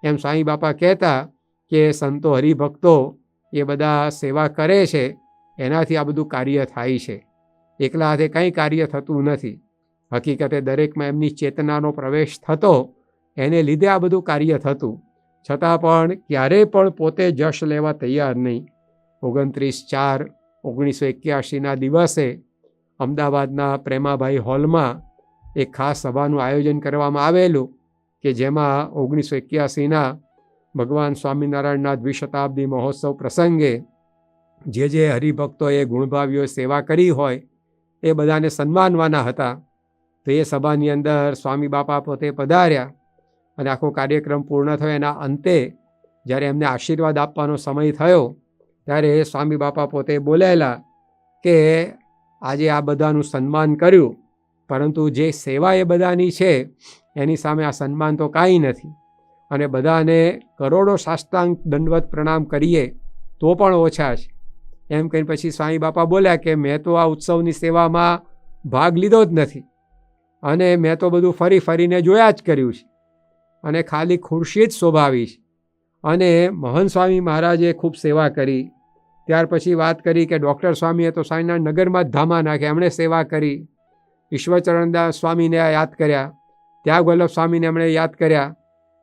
એમ સ્વામી બાપા કહેતા કે સંતો હરિભક્તો એ બધા સેવા કરે છે એનાથી આ બધું કાર્ય થાય છે, એકલા હાથે કંઈ કાર્ય થતું નથી. હકીકતે દરેકમાં એમની ચેતનાનો પ્રવેશ થતો, એને લીધે આ બધું કાર્ય થતું. છતાં પણ ક્યારેય પણ પોતે જશ લેવા તૈયાર નહીં. 29/4/1981 દિવસે અમદાવાદના પ્રેમાભાઈ હોલમાં એક ખાસ સભાનું આયોજન કરવામાં આવેલું કે જેમાં 1981 ભગવાન સ્વામિનારાયણના દ્વિશતાબ્દી મહોત્સવ પ્રસંગે જે હરિભક્તોએ ગુણભાવીઓએ સેવા કરી હોય એ બધાને સન્માનવાના હતા. તો એ સભાની અંદર સ્વામી બાપા પોતે પધાર્યા અને આખો કાર્યક્રમ પૂર્ણ થયો. એના અંતે જ્યારે એમને આશીર્વાદ આપવાનો સમય થયો ત્યારે સ્વામી બાપા પોતે બોલેલા કે આજે આ બધાનું સન્માન કર્યું, પરંતુ જે સેવા એ બધાની છે એની સામે આ સન્માન તો કાંઈ નથી અને બધાને કરોડો સાષ્ટાંગ દંડવત પ્રણામ કરીએ તો પણ ઓછા છે. એમ કહીને પછી સ્વામી બાપા બોલ્યા કે મેં તો આ ઉત્સવની સેવામાં ભાગ લીધો જ નથી અને મેં તો બધું ફરીને જોયા જ કર્યું છે અને ખાલી ખુરશી જ શોભાવી છે. અને મહંત સ્વામી મહારાજે ખૂબ સેવા કરી. ત્યાર પછી વાત કરી કે ડૉક્ટર સ્વામીએ તો સ્વામિનારાયણ નગરમાં જ ધામા નાખ્યા, એમણે સેવા કરી. ઈશ્વરચરણદાસ સ્વામીને યાદ કર્યા, ત્યાગ વલ્લભ સ્વામીને એમણે યાદ કર્યા.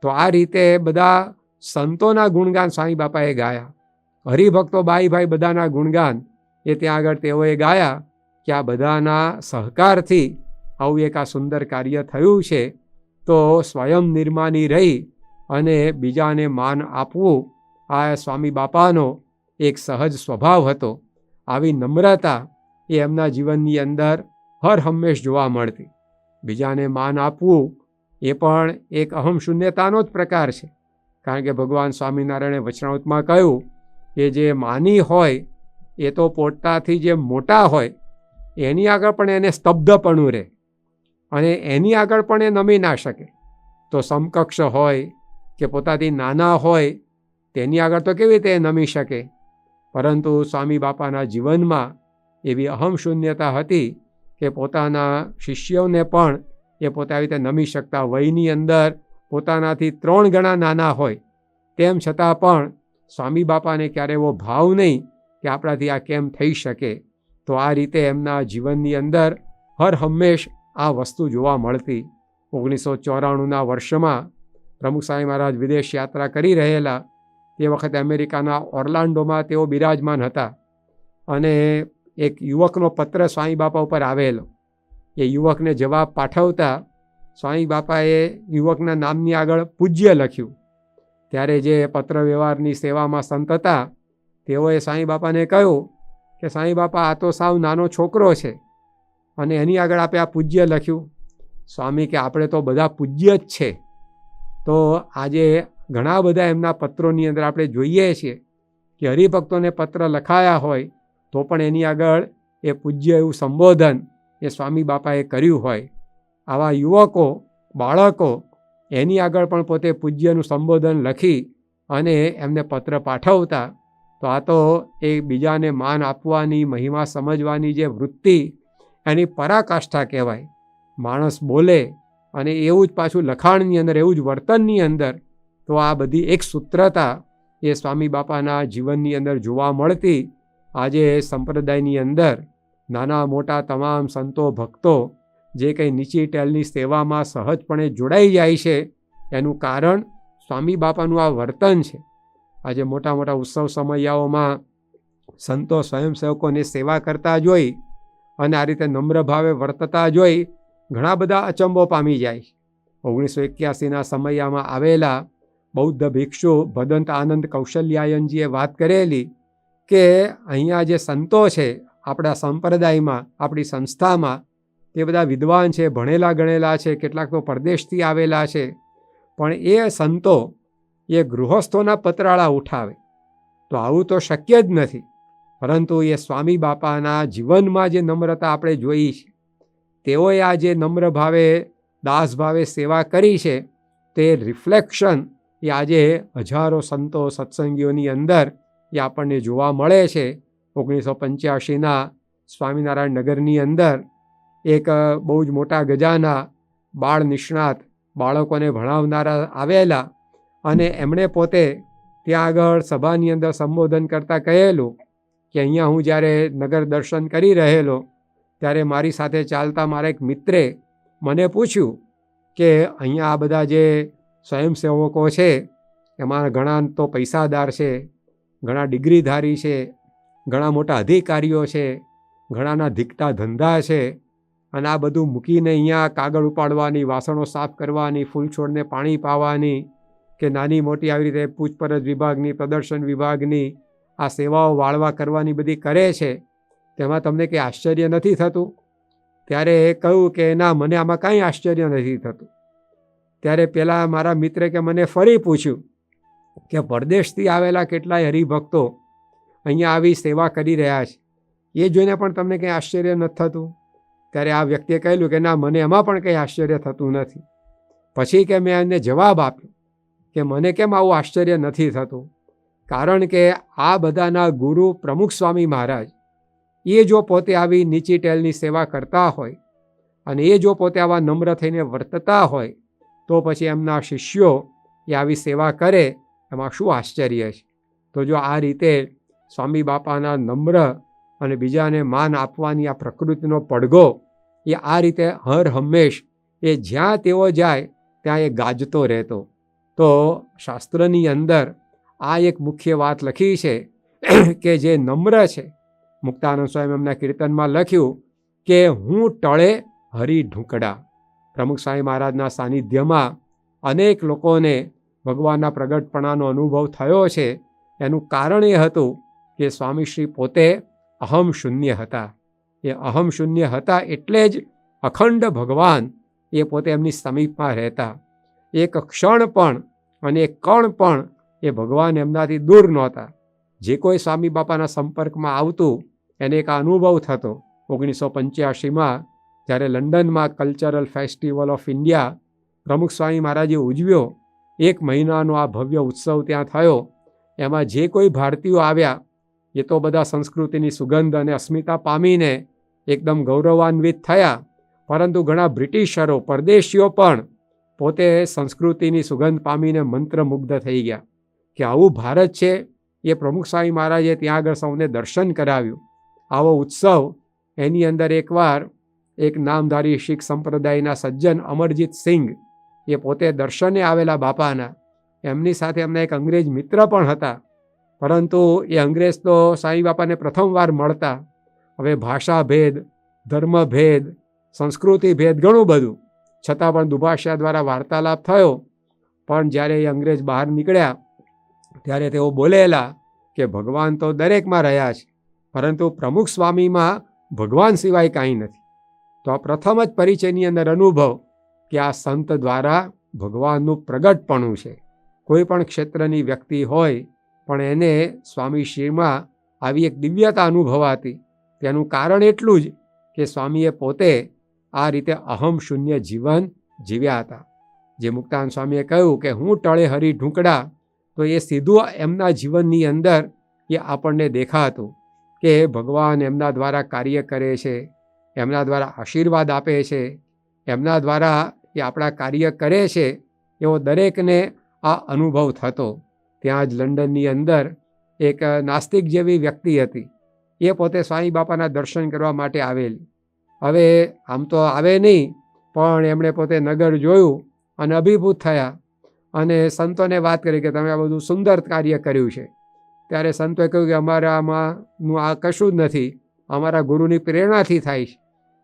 તો આ રીતે બધા સંતોના ગુણગાન સ્વામી બાપાએ ગાયા. હરિભક્તો બાઈભાઈ બધાના ગુણગાન એ ત્યાં આગળ તેઓએ ગાયા કે આ બધાના સહકારથી આવું એક આ સુંદર કાર્ય થયું છે. તો સ્વયં નિર્માની રહી અને બીજાને માન આપવું આ સ્વામી બાપાનો એક સહજ સ્વભાવ હતો આવી નમ્રતા એ એમના જીવનની અંદર હર હંમેશ જોવા મળતી. બીજાને માન આપવું એ પણ એક અહમ શૂન્યતાનો જ પ્રકાર છે. કારણ કે ભગવાન સ્વામિનારાયણે વચનામૃતમાં કહ્યું કે જે માની હોય એ તો પોતાથી જે મોટા હોય એની આગળ પણ એને સ્તબ્ધપણું રહે અને એની આગળ પણ એ નમી ના શકે. તો સમકક્ષ હોય કે પોતાથી નાના હોય તેની આગળ તો કેવી રીતે નમી શકે? પરંતુ સ્વામી બાપાના જીવનમાં એવી અહમ શૂન્યતા હતી કે પોતાના શિષ્યોને પણ એ પોતે આવી રીતે નમી શકતા. વયની અંદર પોતાનાથી 3 ગણા નાના હોય તેમ છતાં પણ સ્વામી બાપાને ક્યારે એવો ભાવ નહીં કે આપણાથી આ કેમ થઈ શકે. તો આ રીતે એમના જીવનની અંદર હર હંમેશ આ વસ્તુ જોવા મળતી. 1994ના વર્ષમાં પ્રમુખ સ્વામી મહારાજ વિદેશ યાત્રા કરી રહેલા. તે વખતે અમેરિકાના ઓર્લાન્ડોમાં તેઓ બિરાજમાન હતા અને એક યુવકનો પત્ર સ્વામી બાપા ઉપર આવેલો. એ યુવકને જવાબ પાઠવતા સ્વામી બાપાએ યુવકના નામની આગળ પૂજ્ય લખ્યું. ત્યારે જે પત્ર વ્યવહારની સેવામાં સંત હતા તેઓએ સ્વામી બાપાને કહ્યું કે સ્વામી બાપા આ તો સાવ નાનો છોકરો છે અને એની આગળ આપે આ પૂજ્ય લખ્યું. સ્વામી કે આપણે તો બધા પૂજ્ય જ છે. તો આજે ઘણા બધા એમના પત્રોની અંદર આપણે જોઈએ છીએ કે હરિભક્તોને પત્ર લખાયા હોય તો પણ એની આગળ એ પૂજ્ય એવું સંબોધન એ સ્વામી બાપાએ કર્યું હોય. આવા યુવકો, બાળકો એની આગળ પણ પોતે પૂજ્યનું સંબોધન લખી અને એમને પત્ર પાઠવતા. તો આ તો એ બીજાને માન આપવાની, મહિમા સમજવાની જે વૃત્તિ એની પરાકાષ્ઠા કહેવાય. માણસ બોલે અને એવું જ પાછું લખાણની અંદર, એવું જ વર્તનની અંદર. તો આ બધી એક સૂત્રતા એ સ્વામી બાપાના જીવનની અંદર જોવા મળતી. આજે સંપ્રદાયની અંદર નાના મોટા તમામ સંતો ભક્તો જે કંઈ નીચી ટેલની સેવામાં સહજપણે જોડાઈ જાય છે એનું કારણ સ્વામી બાપાનું આ વર્તન છે. આજે મોટા મોટા ઉત્સવ સમયાઓમાં સંતો સ્વયંસેવકોની સેવા કરતા જોઈ અને આ રીતે નમ્ર ભાવે વર્તતા જોઈ ઘણા બધા અચંબો પામી જાય. 1981ના સમયમાં આવેલા બૌદ્ધ ભિક્ષુ ભદંત આનંદ કૌશલ્યાયનજીએ વાત કરેલી કે અહીંયા જે સંતો છે આપણા સંપ્રદાયમાં, આપણી સંસ્થામાં, તે બધા વિદ્વાન છે, ભણેલા ગણેલા છે, કેટલાક તો પરદેશથી આવેલા છે, પણ એ સંતો એ ગૃહસ્થોના પતરાળા ઉઠાવે. તો આવું તો શક્ય જ નથી. પરંતુ એ સ્વામી બાપાના જીવનમાં જે નમ્રતા આપણે જોઈ છે, તેઓએ આ જે નમ્ર ભાવે, દાસ ભાવે સેવા કરી છે, તે રિફ્લેક્શન એ આજે હજારો સંતો સત્સંગીઓની અંદર એ આપણને જોવા મળે છે. 1985ના સ્વામિનારાયણ નગરની અંદર એક બહુ જ મોટા ગજાના બાળ નિષ્ણાત, બાળકોને ભણાવનારા આવેલા અને એમણે પોતે ત્યાં આગળ સભાની અંદર સંબોધન કરતાં કહેલું કે અહીંયા હું જ્યારે નગર દર્શન કરી રહેલો ત્યારે મારી સાથે ચાલતા મારા એક મિત્રે મને પૂછ્યું કે અહીંયા આ બધા જે સ્વયંસેવકો છે એમાં ઘણા તો પૈસાદાર છે, ઘણા ડિગ્રીધારી છે, ઘણા મોટા અધિકારીઓ છે, ઘણાના ધીકતા ધંધા છે અને આ બધું મૂકીને અહીંયા કાગળ ઉપાડવાની, વાસણો સાફ કરવાની, ફૂલ છોડને પાણી પાવાની કે નાની મોટી આવી રીતે પૂછપરછ વિભાગની, પ્રદર્શન વિભાગની આ સેવાઓ વાળવા કરવાની બધી કરે છે, તેમાં તમને કંઈ આશ્ચર્ય નથી થતું? ત્યારે એ કહ્યું કે ના, મને આમાં કાંઈ આશ્ચર્ય નથી થતું. ત્યારે પેલા મારા મિત્રે કે મને ફરી પૂછ્યું કે પરદેશથી આવેલા કેટલાય હરિભક્તો અહીંયા આવી સેવા કરી રહ્યા છે, એ જોઈને પણ તમને કંઈ આશ્ચર્ય નથી થતું? ત્યારે આ વ્યક્તિએ કહેલું કે ના, મને એમાં પણ કંઈ આશ્ચર્ય થતું નથી. પછી કે મેં એમને જવાબ આપ્યો કે મને કેમ આવું આશ્ચર્ય નથી થતું? કારણ કે આ બધાના ગુરુ પ્રમુખ સ્વામી મહારાજ એ જો પોતે આવી નીચી ટેલની સેવા કરતા હોય અને એ જો પોતે આવા નમ્ર થઈને વર્તતા હોય તો પછી એમના શિષ્યો એ આવી સેવા કરે એમાં શું આશ્ચર્ય છે? તો જો આ રીતે સ્વામી બાપાના નમ્ર અને બીજાને માન આપવાની આ પ્રકૃતિનો પડઘો એ આ રીતે હર હંમેશ એ જ્યાં તેઓ જાય ત્યાં એ ગાજતો રહેતો. તો શાસ્ત્રની અંદર આ એક મુખ્ય વાત લખી છે કે જે નમ્ર છે, મુક્તાનંદ સ્વામી એમના કીર્તનમાં લખ્યું કે હું ટળે હરી ઢૂંકડા. પ્રમુખ સ્વામી મહારાજના સાનિધ્યમાં અનેક લોકોને ભગવાનના પ્રગટપણાનો અનુભવ થયો છે. એનું કારણ એ હતું કે સ્વામીશ્રી પોતે અહમ શૂન્ય હતા. એ અહમ શૂન્ય હતા એટલે જ અખંડ ભગવાન એ પોતે એમની સમીપમાં રહેતા. એક ક્ષણ પણ અને એક કણ પણ એ ભગવાન એમનાથી દૂર નહોતા. જે કોઈ સ્વામી બાપાના સંપર્કમાં આવતું એને એક અનુભવ થતો. 1985માં જ્યારે લંડનમાં કલ્ચરલ ફેસ્ટિવલ ઓફ ઇન્ડિયા પ્રમુખ સ્વામી મહારાજે ઉજવ્યો, 1 મહિનાનો આ ભવ્ય ઉત્સવ ત્યાં થયો. એમાં જે કોઈ ભારતીયો આવ્યા એ તો બધા સંસ્કૃતિની સુગંધ અને અસ્મિતા પામીને એકદમ ગૌરવાન્વિત થયા, પરંતુ ઘણા બ્રિટિશરો, પરદેશીઓ પણ પોતે સંસ્કૃતિની સુગંધ પામીને મંત્રમુગ્ધ થઈ ગયા કે આવું ભારત છે. એ પ્રમુખ સ્વામી મહારાજે ત્યાં આગળ સૌને દર્શન કરાવ્યું. આવો ઉત્સવ એની અંદર એકવાર એક નામધારી શીખ સંપ્રદાયના સજ્જન અમરજીત સિંઘ એ પોતે દર્શને આવેલા બાપાના, એમની સાથે એમના એક અંગ્રેજ મિત્ર પણ હતા. પરંતુ એ અંગ્રેજ તો સ્વામી બાપાને પ્રથમવાર મળતા. હવે ભાષા ભેદ, ધર્મ ભેદ, સંસ્કૃતિ ભેદ ઘણું બધું, છતાં પણ દુભાષા દ્વારા વાર્તાલાપ થયો. પણ જ્યારે એ અંગ્રેજ બહાર નીકળ્યા ત્યારે તેઓ બોલેલા કે ભગવાન તો દરેકમાં રહ્યા છે, પરંતુ પ્રમુખ સ્વામીમાં ભગવાન સિવાય કાંઈ નથી. તો આ પ્રથમ જ પરિચયની અંદર અનુભવ કે આ સંત દ્વારા ભગવાનનું પ્રગટપણું છે. કોઈ પણ ક્ષેત્રની વ્યક્તિ હોય પણ એને સ્વામીશ્રીમાં આવી એક દિવ્યતા અનુભવાતી. તેનું કારણ એટલું જ કે સ્વામીએ પોતે આ રીતે અહમ શૂન્ય જીવન જીવ્યા હતા. જે મુક્તાનંદ સ્વામીએ કહ્યું કે હું ટળે હરી ઢૂંકડા, તો એ સીધું એમના જીવનની અંદર એ આપણને દેખાતું કે ભગવાન એમના દ્વારા કાર્ય કરે છે, એમના દ્વારા આશીર્વાદ આપે છે, એમના દ્વારા એ આપણા કાર્ય કરે છે, એવો દરેકને આ અનુભવ થતો. ત્યાં જ લંડનની અંદર એક નાસ્તિક જેવી વ્યક્તિ હતી. એ પોતે સ્વામી બાપાના દર્શન કરવા માટે આવેલી. હવે આમ તો આવે નહીં, પણ એમણે પોતે નગર જોયું અને અભિભૂત થયા અને સંતોને વાત કરી કે તમે આ બધું સુંદર કાર્ય કર્યું છે. ત્યારે સંતોએ કહ્યું કે અમારામાંનું આ કશું જ નથી, અમારા ગુરુની પ્રેરણાથી થાય છે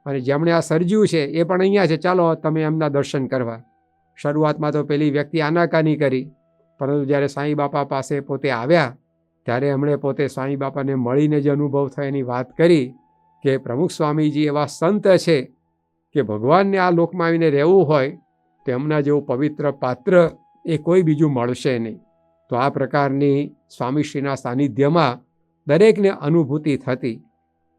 અને જેમણે આ સર્જ્યું છે એ પણ અહીંયા છે, ચાલો તમે એમના દર્શન કરવા. શરૂઆતમાં તો પેલી વ્યક્તિ આનાકાની કરી, પરંતુ જ્યારે સ્વામી બાપા પાસે પોતે આવ્યા ત્યારે એમણે પોતે સ્વામી બાપાને મળીને જે અનુભવ થયો એની વાત કરી કે પ્રમુખ સ્વામીજી એવા સંત છે કે ભગવાનને આ લોકમાં આવીને રહેવું હોય તો એમના જેવું પવિત્ર પાત્ર એ કોઈ બીજું મળશે નહીં. તો આ પ્રકારની સ્વામીશ્રીના સાનિધ્યમાં દરેકને અનુભૂતિ થતી.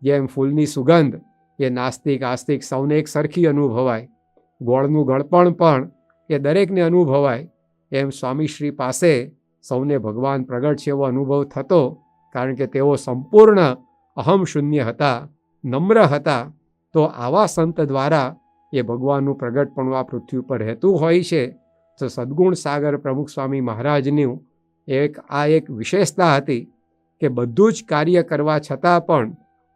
જેમ ફૂલની સુગંધ એ નાસ્તિક આસ્તિક સૌને એક સરખી અનુભવાય, ગોળનું ગળપણ પણ એ દરેકને અનુભવાય, એમ સ્વામીશ્રી પાસે સૌને ભગવાન પ્રગટ છે એવો અનુભવ થતો. કારણ કે તેઓ સંપૂર્ણ અહમ શૂન્ય હતા, નમ્ર હતા. તો આવા સંત દ્વારા એ ભગવાનનું પ્રગટપણું આ પૃથ્વી ઉપર રહેતું હોય છે. તો સદ્ગુણ સાગર પ્રમુખ સ્વામી મહારાજનું એક વિશેષતા હતી કે બધું જ કાર્ય કરવા છતાં પણ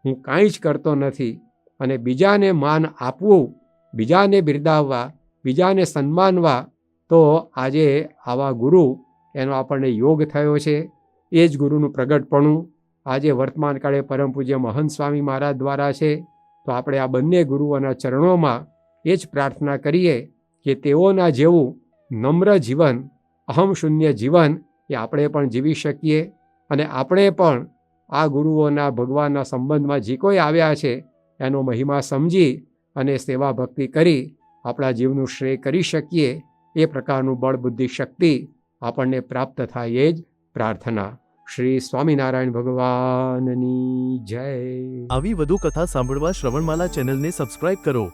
હું કાંઈ જ કરતો નથી અને બીજાને માન આપવું, બીજાને બિરદાવવા, બીજાને સન્માનવા. તો આજે આવા ગુરુ એનો આપણને યોગ થયો છે. એ જ ગુરુનું પ્રગટપણું આજે વર્તમાન કાળે પરમ પૂજ્ય મહંત સ્વામી મહારાજ દ્વારા છે. તો આપણે આ બંને ગુરુઓના ચરણોમાં એ જ પ્રાર્થના કરીએ કે તેઓના જેવું નમ્ર જીવન, અહમ શૂન્ય જીવન એ આપણે પણ જીવી શકીએ અને આપણે પણ આ ગુરુઓના ભગવાનના સંબંધમાં જે કોઈ આવ્યા છે એનો મહિમા સમજી અને સેવા ભક્તિ કરી આપણા જીવનું શ્રેય કરી શકીએ. એ પ્રકારનું બળ બુદ્ધિ શક્તિ આપણને પ્રાપ્ત થાય એ જ પ્રાર્થના. શ્રી સ્વામિનારાયણ ભગવાનની જય. આવી વધુ કથા સાંભળવા શ્રવણમાલા ચેનલને સબસ્ક્રાઇબ કરો.